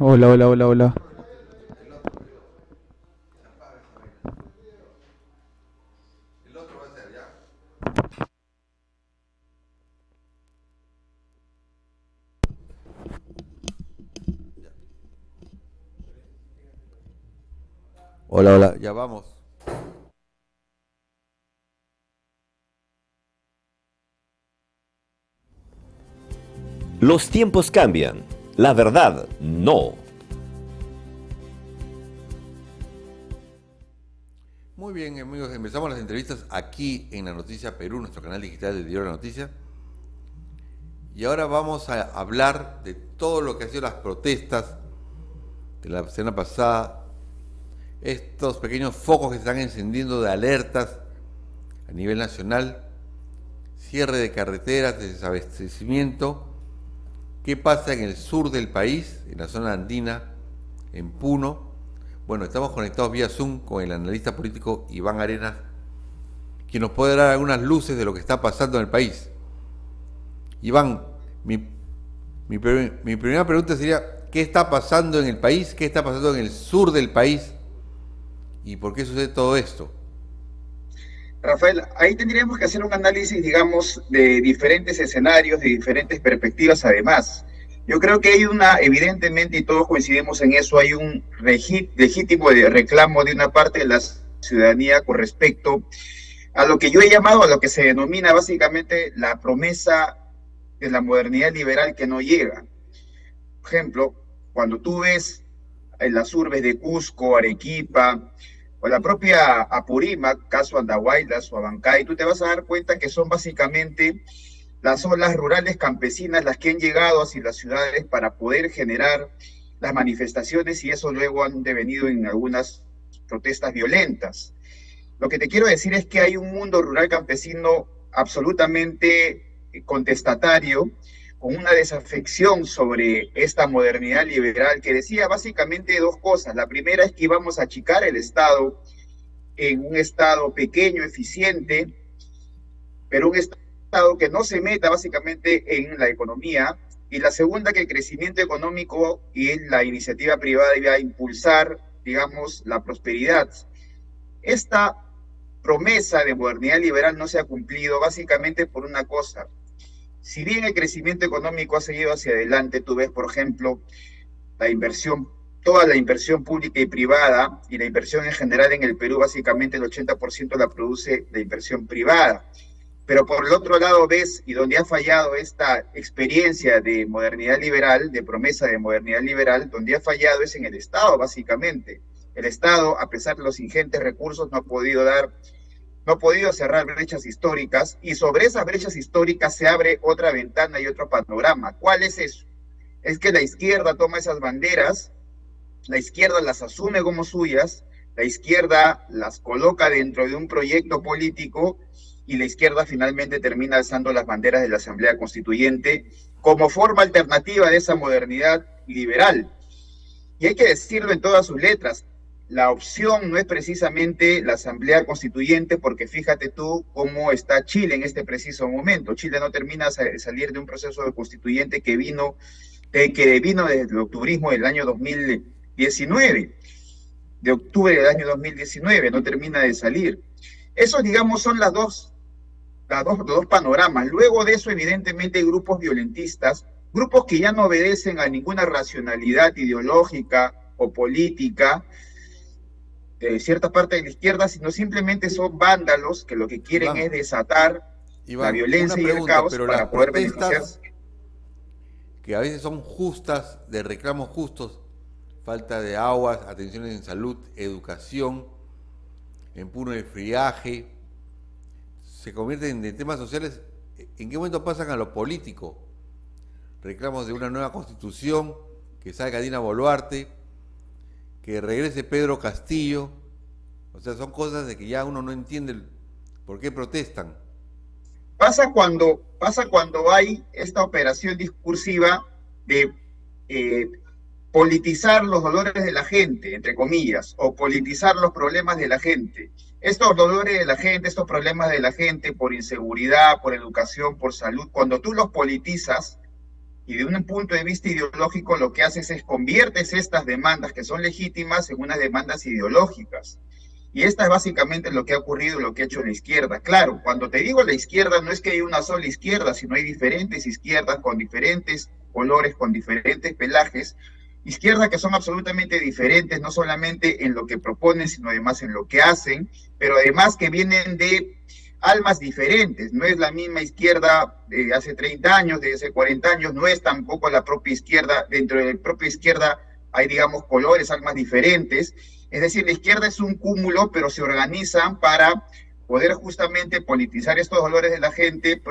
Hola, hola, hola, hola. Hola, hola, ya vamos. Los tiempos cambian, la verdad no. Muy bien, amigos, empezamos las entrevistas aquí en La Noticia Perú, nuestro canal digital del diario La Noticia. Y ahora vamos a hablar de todo lo que ha sido las protestas de la semana pasada, estos pequeños focos que se están encendiendo de alertas a nivel nacional, cierre de carreteras, desabastecimiento. ¿Qué pasa en el sur del país, en la zona andina, en Puno? Bueno, estamos conectados vía Zoom con el analista político Iván Arenas, quien nos puede dar algunas luces de lo que está pasando en el país. Iván, mi, mi primera pregunta sería, ¿qué está pasando en el país? ¿Qué está pasando en el sur del país? ¿Y por qué sucede todo esto? Rafael, ahí tendríamos que hacer un análisis, digamos, de diferentes escenarios, de diferentes perspectivas además. Yo creo que hay una, evidentemente, y todos coincidimos en eso, hay un legítimo reclamo de una parte de la ciudadanía con respecto a lo que yo he llamado, a lo que se denomina básicamente la promesa de la modernidad liberal que no llega. Por ejemplo, cuando tú ves en las urbes de Cusco, Arequipa o la propia Apurímac, caso Andahuaylas o Abancay, tú te vas a dar cuenta que son básicamente las zonas rurales campesinas las que han llegado hacia las ciudades para poder generar las manifestaciones y eso luego han devenido en algunas protestas violentas. Lo que te quiero decir es que hay un mundo rural campesino absolutamente contestatario, con una desafección sobre esta modernidad liberal que decía básicamente dos cosas. La primera es que íbamos a achicar el Estado en un Estado pequeño, eficiente, pero un Estado que no se meta básicamente en la economía. Y la segunda, que el crecimiento económico y la iniciativa privada iba a impulsar, digamos, la prosperidad. Esta promesa de modernidad liberal no se ha cumplido básicamente por una cosa. Si bien el crecimiento económico ha seguido hacia adelante, tú ves, por ejemplo, la inversión, toda la inversión pública y privada y la inversión en general en el Perú, básicamente el 80% la produce la inversión privada. Pero por el otro lado ves, y donde ha fallado esta experiencia de modernidad liberal, de promesa de modernidad liberal, donde ha fallado es en el Estado, básicamente. El Estado, a pesar de los ingentes recursos, no ha podido cerrar brechas históricas y sobre esas brechas históricas se abre otra ventana y otro panorama. ¿Cuál es eso? Es que la izquierda toma esas banderas, la izquierda las asume como suyas, la izquierda las coloca dentro de un proyecto político y la izquierda finalmente termina alzando las banderas de la Asamblea Constituyente como forma alternativa de esa modernidad liberal. Y hay que decirlo en todas sus letras, la opción no es precisamente la Asamblea Constituyente, porque fíjate tú cómo está Chile en este preciso momento. Chile no termina de salir de un proceso de constituyente que vino desde el octubrismo del año 2019, de octubre del año 2019, no termina de salir. Esos, digamos, son los dos panoramas. Luego de eso, evidentemente, hay grupos violentistas, grupos que ya no obedecen a ninguna racionalidad ideológica o política de cierta parte de la izquierda, sino simplemente son vándalos que lo que quieren Iván, es desatar la Iván, una violencia y el pregunta, caos pero las para poder protestas beneficiarse. que a veces son justas, de reclamos justos, falta de aguas, atenciones en salud, educación, en puro de friaje, se convierten en temas sociales. ¿En qué momento pasan a lo político? Reclamos de una nueva constitución, que salga Dina Boluarte, que regrese Pedro Castillo. O sea, son cosas de que ya uno no entiende por qué protestan. Pasa cuando hay esta operación discursiva de eh, politizar los dolores de la gente, entre comillas, o politizar los problemas de la gente. Estos dolores de la gente, estos problemas de la gente por inseguridad, por educación, por salud, cuando tú los politizas, y de un punto de vista ideológico lo que haces es conviertes estas demandas que son legítimas en unas demandas ideológicas. Y esta es básicamente lo que ha ocurrido, lo que ha hecho la izquierda. Claro, cuando te digo la izquierda, no es que hay una sola izquierda, sino hay diferentes izquierdas con diferentes colores, con diferentes pelajes, izquierdas que son absolutamente diferentes, no solamente en lo que proponen, sino además en lo que hacen, pero además que vienen de almas diferentes. No es la misma izquierda de hace 30 años, de hace 40 años, no es tampoco la propia izquierda. Dentro de la propia izquierda hay, digamos, colores, almas diferentes. Es decir, la izquierda es un cúmulo, pero se organizan para poder justamente politizar estos dolores de la gente,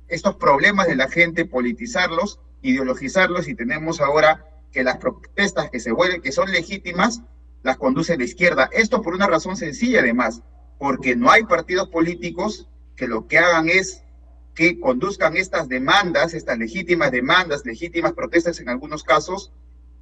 estos problemas de la gente, politizarlos, ideologizarlos, y tenemos ahora que las protestas que se vuelven, que son legítimas, las conduce la izquierda. Esto por una razón sencilla, además, porque no hay partidos políticos que lo que hagan es que conduzcan estas demandas, estas legítimas demandas, legítimas protestas en algunos casos,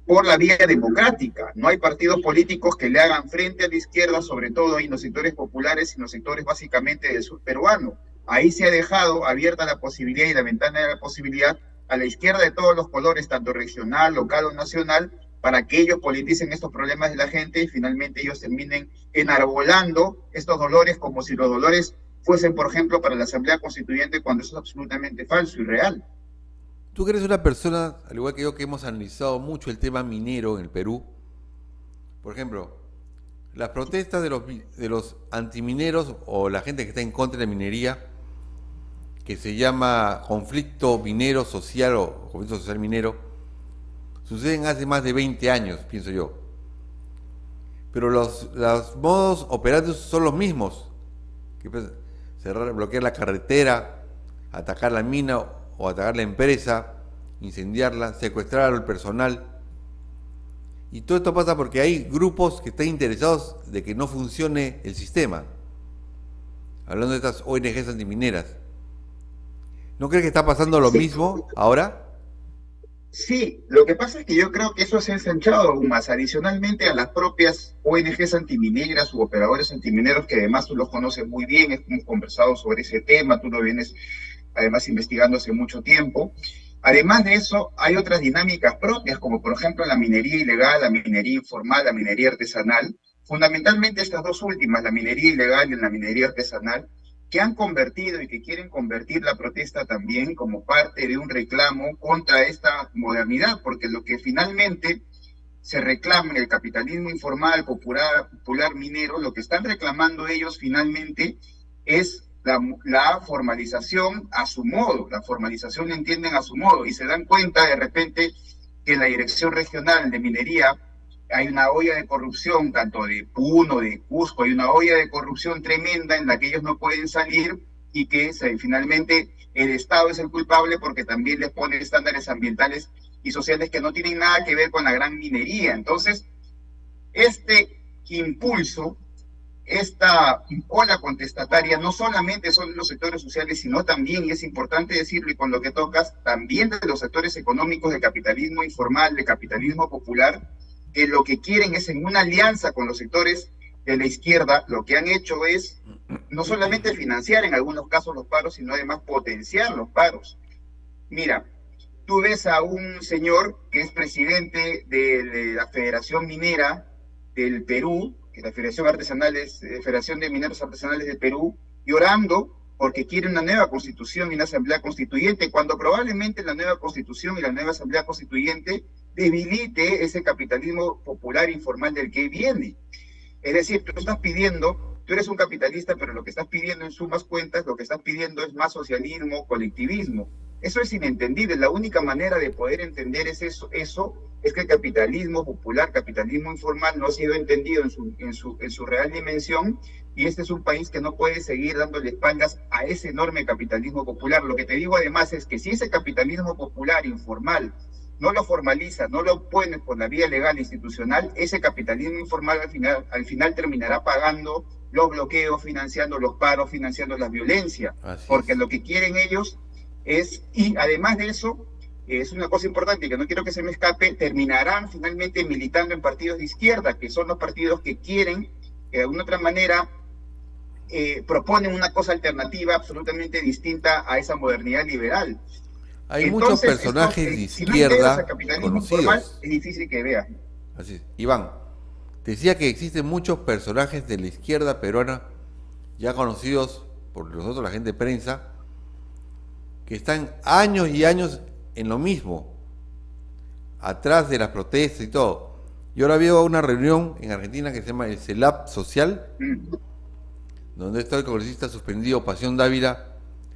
por la vía democrática. No hay partidos políticos que le hagan frente a la izquierda, sobre todo en los sectores populares y en los sectores básicamente del sur peruano. Ahí se ha dejado abierta la posibilidad y la ventana de la posibilidad a la izquierda de todos los colores, tanto regional, local o nacional, para que ellos politicen estos problemas de la gente y finalmente ellos terminen enarbolando estos dolores como si los dolores fuesen, por ejemplo, para la Asamblea Constituyente, cuando eso es absolutamente falso y real. Tú que eres una persona, al igual que yo, que hemos analizado mucho el tema minero en el Perú. Por ejemplo, las protestas de los antimineros o la gente que está en contra de la minería, que se llama conflicto minero social o conflicto social minero, suceden hace más de 20 años, pienso yo. Pero los modos operarios son los mismos. Que cerrar, bloquear la carretera, atacar la mina o atacar la empresa, incendiarla, secuestrar al personal. Y todo esto pasa porque hay grupos que están interesados de que no funcione el sistema. Hablando de estas ONGs antimineras. ¿No crees que está pasando lo mismo ahora? Sí, lo que pasa es que yo creo que eso se ha ensanchado aún más, adicionalmente a las propias ONGs antimineras u operadores antimineros, que además tú los conoces muy bien, hemos conversado sobre ese tema, tú lo vienes además investigando hace mucho tiempo. Además de eso, hay otras dinámicas propias, como por ejemplo la minería ilegal, la minería informal, la minería artesanal. Fundamentalmente estas dos últimas, la minería ilegal y la minería artesanal, que han convertido y que quieren convertir la protesta también como parte de un reclamo contra esta modernidad, porque lo que finalmente se reclama en el capitalismo informal, popular minero, lo que están reclamando ellos finalmente es la formalización a su modo. La formalización la entienden a su modo y se dan cuenta de repente que en la Dirección Regional de Minería hay una olla de corrupción, tanto de Puno, de Cusco, hay una olla de corrupción tremenda en la que ellos no pueden salir y que finalmente el Estado es el culpable porque también les pone estándares ambientales y sociales que no tienen nada que ver con la gran minería. Entonces, este impulso, esta ola contestataria, no solamente son los sectores sociales, sino también, y es importante decirlo y con lo que tocas, también de los sectores económicos del capitalismo informal, del capitalismo popular, que lo que quieren es, en una alianza con los sectores de la izquierda, lo que han hecho es no solamente financiar en algunos casos los paros, sino además potenciar los paros. Mira, tú ves a un señor que es presidente de la Federación Minera del Perú, que la Federación de Mineros Artesanales del Perú, llorando porque quiere una nueva constitución y una asamblea constituyente, cuando probablemente la nueva constitución y la nueva asamblea constituyente debilite ese capitalismo popular informal del que viene. Es decir, tú eres un capitalista, pero lo que estás pidiendo en sumas cuentas, lo que estás pidiendo es más socialismo, colectivismo. Eso es inentendible. La única manera de poder entender es eso es que el capitalismo popular, capitalismo informal, no ha sido entendido en su real dimensión, y este es un país que no puede seguir dándole espaldas a ese enorme capitalismo popular. Lo que te digo además es que si ese capitalismo popular informal no lo formaliza, no lo pone por la vía legal e institucional, ese capitalismo informal al final terminará pagando los bloqueos, financiando los paros, financiando la violencia, porque lo que quieren ellos es, y además de eso, es una cosa importante que no quiero que se me escape, terminarán finalmente militando en partidos de izquierda, que son los partidos que quieren, que de alguna otra manera proponen una cosa alternativa absolutamente distinta a esa modernidad liberal. Hay muchos Entonces, personajes de si no integras al izquierda capitalismo formal, conocidos. es difícil que veas. Así es. Iván, te decía que existen muchos personajes de la izquierda peruana ya conocidos por nosotros, la gente de prensa, que están años y años en lo mismo, atrás de las protestas y todo. Yo ahora veo una reunión en Argentina que se llama el CELAP Social, donde está el congresista suspendido Pasión Dávila,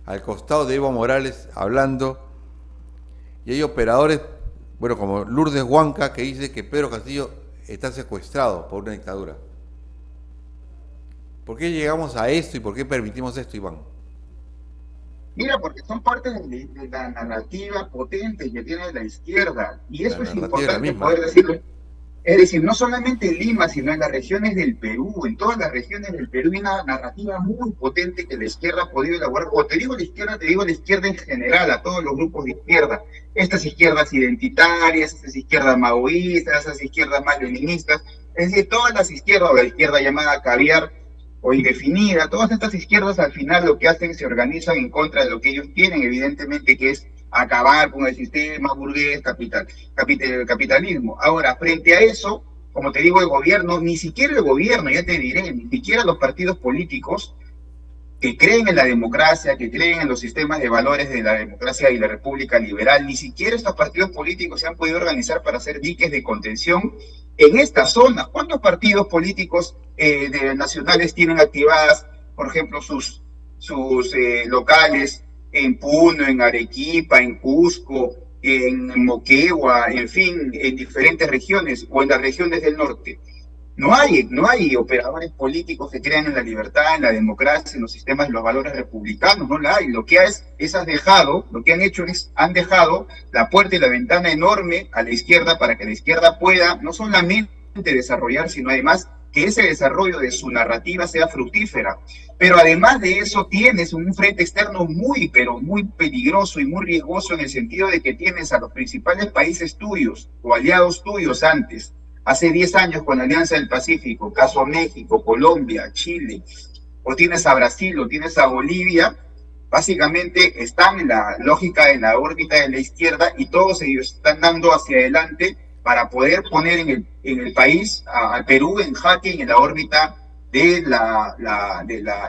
al costado de Evo Morales hablando, y hay operadores, bueno, como Lourdes Huanca, que dice que Pedro Castillo está secuestrado por una dictadura. ¿Por qué llegamos a esto y por qué permitimos esto, Iván? Mira, porque son parte de la narrativa potente que tiene la izquierda, y eso es importante poder decirlo. Es decir, no solamente en Lima, sino en las regiones del Perú, en todas las regiones del Perú hay una narrativa muy potente que la izquierda ha podido elaborar. O te digo la izquierda, te digo la izquierda en general, a todos los grupos de izquierda. Estas izquierdas identitarias, estas izquierdas maoístas, esas izquierdas más leninistas, es decir, todas las izquierdas, o la izquierda llamada caviar o indefinida, todas estas izquierdas al final lo que hacen se organizan en contra de lo que ellos tienen, evidentemente, que es acabar con el sistema burgués capitalismo. Ahora, frente a eso, como te digo, el gobierno, ni siquiera el gobierno, ya te diré, ni siquiera los partidos políticos que creen en la democracia, que creen en los sistemas de valores de la democracia y la república liberal, ni siquiera estos partidos políticos se han podido organizar para hacer diques de contención en esta zona. ¿Cuántos partidos políticos nacionales tienen activadas, por ejemplo, sus locales en Puno, en Arequipa, en Cusco, en Moquegua, en fin, en diferentes regiones o en las regiones del norte? No hay operadores políticos que crean en la libertad, en la democracia, en los sistemas, en los valores republicanos, no la hay. Lo que han dejado la puerta y la ventana enorme a la izquierda para que la izquierda pueda no solamente desarrollar, sino además que ese desarrollo de su narrativa sea fructífera. Pero además de eso tienes un frente externo muy, pero muy peligroso y muy riesgoso, en el sentido de que tienes a los principales países tuyos o aliados tuyos antes, hace 10 años con la Alianza del Pacífico, caso a México, Colombia, Chile, o tienes a Brasil, o tienes a Bolivia, básicamente están en la lógica de la órbita de la izquierda y todos ellos están dando hacia adelante para poder poner en el país, al Perú, en jaque y en la órbita de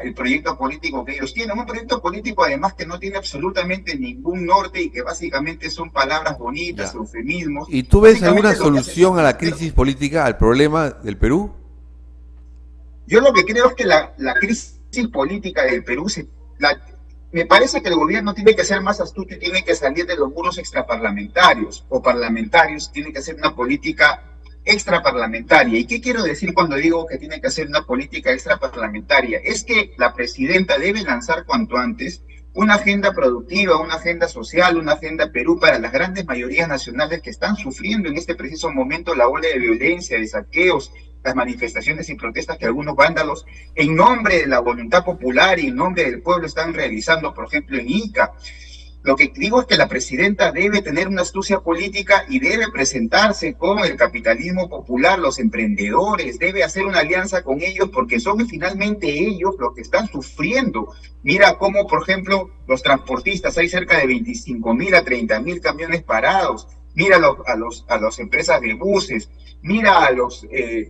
el proyecto político que ellos tienen. Un proyecto político además que no tiene absolutamente ningún norte y que básicamente son palabras bonitas, eufemismos. ¿Y tú ves alguna solución a la crisis política, al problema del Perú? Yo lo que creo es que la crisis política del Perú me parece que el gobierno tiene que ser más astuto y tiene que salir de los muros extraparlamentarios o parlamentarios, tiene que hacer una política extraparlamentaria. ¿Y qué quiero decir cuando digo que tiene que hacer una política extraparlamentaria? Es que la presidenta debe lanzar cuanto antes una agenda productiva, una agenda social, una agenda Perú para las grandes mayorías nacionales que están sufriendo en este preciso momento la ola de violencia, de saqueos, las manifestaciones y protestas que algunos vándalos, en nombre de la voluntad popular y en nombre del pueblo, están realizando, por ejemplo, en Ica. Lo que digo es que la presidenta debe tener una astucia política y debe presentarse con el capitalismo popular, los emprendedores, debe hacer una alianza con ellos porque son finalmente ellos los que están sufriendo. Mira cómo, por ejemplo, los transportistas, hay cerca de 25.000 a 30.000 camiones parados. Mira a las empresas de buses, mira a los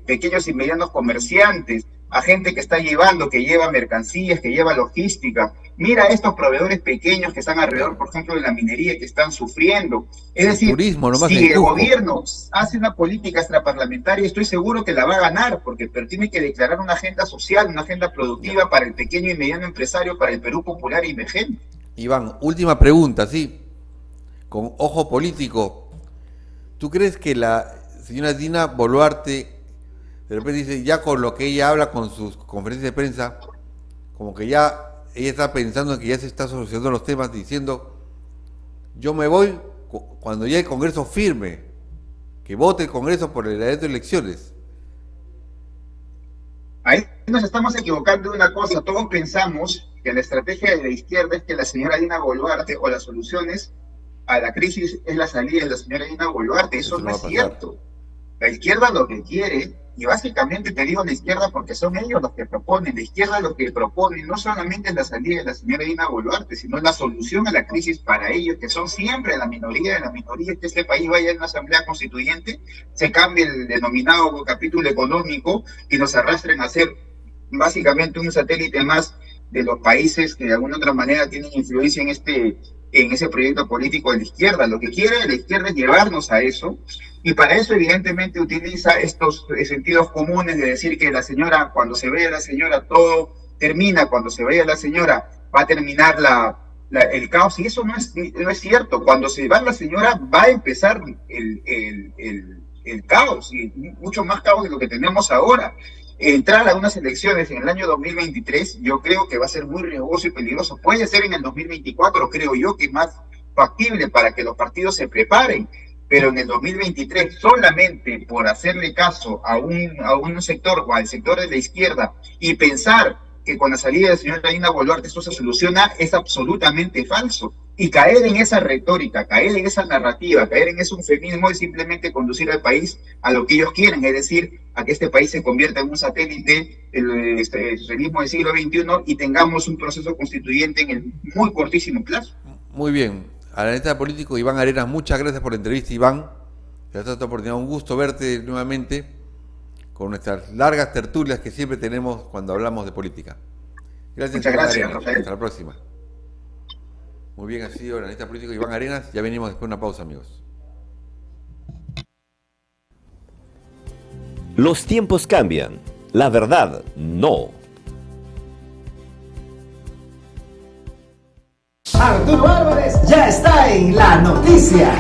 pequeños y medianos comerciantes, a gente que está que lleva mercancías, que lleva logística. Mira a estos proveedores pequeños que están alrededor, por ejemplo, de la minería, que están sufriendo. Es decir, si el gobierno hace una política extraparlamentaria, estoy seguro que la va a ganar, pero tiene que declarar una agenda social, una agenda productiva para el pequeño y mediano empresario, para el Perú popular y emergente. Iván, última pregunta, sí, con ojo político. ¿Tú crees que la señora Dina Boluarte de repente dice, ya con lo que ella habla con sus conferencias de prensa, como que ya ella está pensando en que ya se está solucionando los temas, diciendo, yo me voy cuando ya el Congreso firme, que vote el Congreso por el derecho de elecciones? Ahí nos estamos equivocando de una cosa. Todos pensamos que la estrategia de la izquierda es que la señora Dina Boluarte, o las soluciones a la crisis es la salida de la señora Dina Boluarte. Eso no es cierto. La izquierda lo que quiere Y básicamente te digo la izquierda porque son ellos los que proponen, la izquierda lo que propone no solamente es la salida de la señora Dina Boluarte, sino la solución a la crisis para ellos, que son siempre la minoría de la minoría, que este país vaya a una asamblea constituyente, se cambie el denominado capítulo económico y nos arrastren a ser básicamente un satélite más de los países que de alguna otra manera tienen influencia en ese proyecto político de la izquierda. Lo que quiere la izquierda es llevarnos a eso, y para eso evidentemente utiliza estos sentidos comunes de decir que la señora, cuando se vea la señora, todo termina, cuando se vea la señora, va a terminar el caos, y eso no es cierto. Cuando se va la señora, va a empezar el caos, y mucho más caos de lo que tenemos ahora. Entrar a unas elecciones en el año 2023, yo creo que va a ser muy riesgoso y peligroso. Puede ser en el 2024, creo yo, que es más factible para que los partidos se preparen, pero en el 2023, solamente por hacerle caso a un sector o al sector de la izquierda y pensar que con la salida del señor Dina Boluarte esto se soluciona, es absolutamente falso. Y caer en esa retórica, caer en esa narrativa, caer en ese eufemismo es simplemente conducir al país a lo que ellos quieren, es decir, a que este país se convierta en un satélite del socialismo del siglo XXI y tengamos un proceso constituyente en el muy cortísimo plazo. Muy bien. Analista político Iván Arenas, muchas gracias por la entrevista, Iván. Gracias por esta oportunidad, un gusto verte nuevamente con nuestras largas tertulias que siempre tenemos cuando hablamos de política. Gracias. Muchas gracias, Rafael. Hasta la próxima. Muy bien, ha sido el analista político Iván Arenas. Ya venimos después de una pausa, amigos. Los tiempos cambian, la verdad no. Arturo Álvarez ya está en la noticia.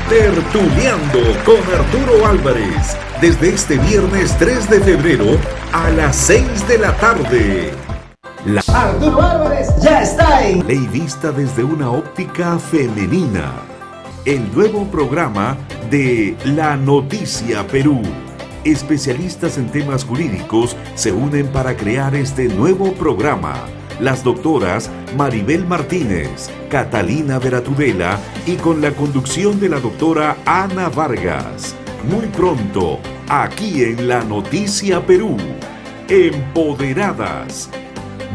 Tertuleando con Arturo Álvarez, desde este viernes 3 de febrero a las 6 de la tarde. Arturo Álvarez ya está en Ley vista desde una óptica femenina. El nuevo programa de La Noticia Perú. Especialistas en temas jurídicos se unen para crear este nuevo programa. Las doctoras Maribel Martínez, Catalina Veratudela y con la conducción de la doctora Ana Vargas. Muy pronto, aquí en La Noticia Perú. Empoderadas.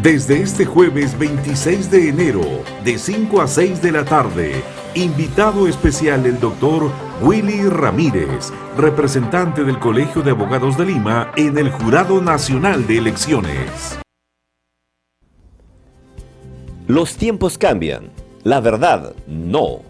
Desde este jueves 26 de enero, de 5 a 6 de la tarde, invitado especial el doctor Willy Ramírez, representante del Colegio de Abogados de Lima en el Jurado Nacional de Elecciones. Los tiempos cambian, la verdad no.